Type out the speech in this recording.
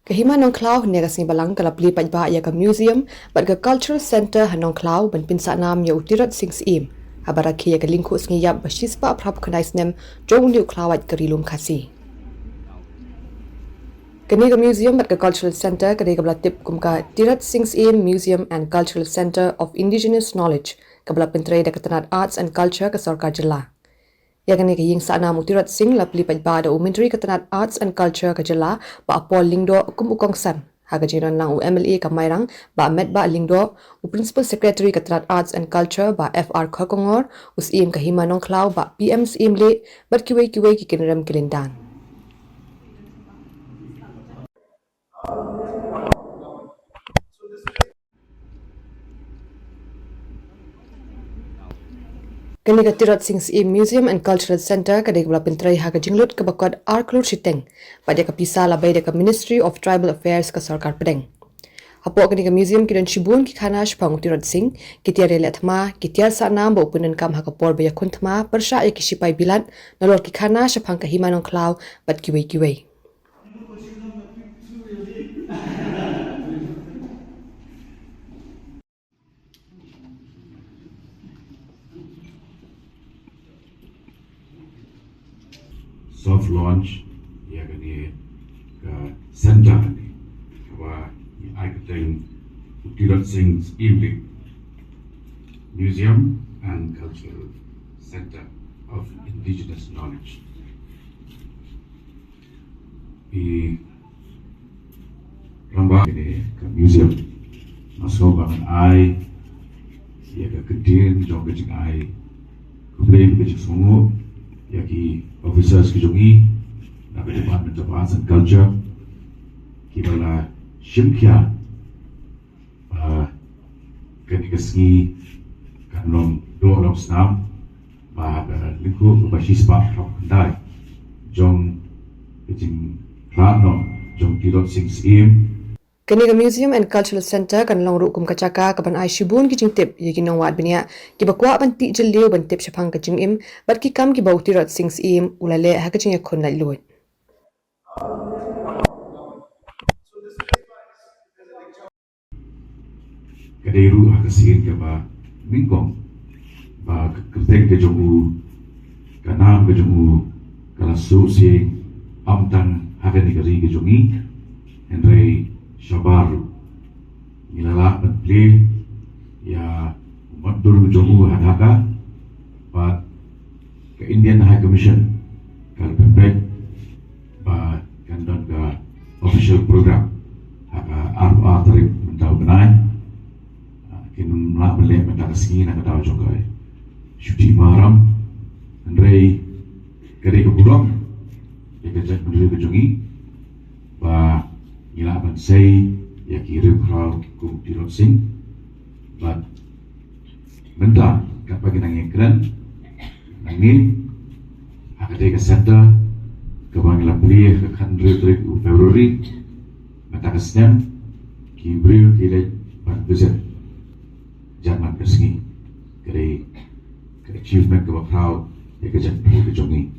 Hima Nongkhlaw hne ka sing Balang kala plie paidbah ya ka museum bat ka cultural center Nongkhlaw ban Pynsahnam ya Tirot Sing Syiem haba rakhe ya ka lyngkhuh sngiap ba shispa phrap khanai snem jong klawat ka Ri-lum Khasi. Kani ka museum bat ka cultural center kani ka blatip kumka Tirot Sing Syiem Museum and Cultural Center of Indigenous Knowledge ka bla Myntri da ka Tnad Arts and Culture ka Sorkar Jylla. Ya kani ka Iingsahnam Tirot Sing la plie paidbah da Myntri ka Tnad Arts and Culture ka Jylla Bah Paul Lyngdoh kongsan haga jingiadonlang MLA ka Mairang Bah Metbah Lyngdoh Principal Secretary ka Tnad Arts and Culture ba FR Kharkongor Syiemlieh ka Hima Nongkhlaw ba PM Syiemlieh bat kiwei ki kynrem ki lyndan. Kani ka Tirot Sing Syiem Museum and Cultural Center ka degla Pyntrei haga jinglut ka bakod Ri-lum Khasi pada ka pisa labai ka Ministry of Tribal Affairs ka Sorkar Pdeng. Hapo kani ka museum kidan shibun ki khanash pang Tirot Sing kitiar leatma kitiar Pynsahnam ba upunan kam haga por ba yakuntma persha ya kisipai bilan nalor ki khanash pang ka Hima Nongkhlaw bat kiwei. Soft launch ya kani ke center ni bahwa I keting Tirot Sing Syiem Museum and Cultural Center of Indigenous Knowledge. Di rambah ini ke museum masuk bangun I ya ke kedin jong kecing I kemudian kecing sungu ya ki officers ki jongi na Department of Arts and Culture ki bala Syiemlieh kani kasngi kanong do snam ba lyngkhuh ba shispa dai jong kecing khla jong Tirot Sing Syiem. Kani ka Museum and Cultural Center kan long rukum kacaka kaban ai shibun ki jingtip yegi nong wat binia ki bakwa ban ti jilliu ban tip shapang ka jingim bat ki kam ki bau Tirot Sing Syiem ulale ha ka jinga khon lai luit. Kadairu hakasin ka ba mingkong ba kerteng ke jomu kanam ke jomu kalasu si amtang hakan negeri ke jongi henrei shabaru nilala plie ya matur jomu hadaka ba ke Indian High Commission kal pempek ba kandon ka official program haka arba tarif mentau benai kin la bele mendak sini nak tahu juga syuti maram henrei kare ke burung kerja pendiri ke jongi ba ila ban say ya kirim crowd ku Tirot Sing but benda kapag nanging keren nanging hakade ka center ke bangla plie ke country trip February mata ka snem ki brio ki le ban visit jangan kesini kare achievement ke crowd ya ke jangan ke jongi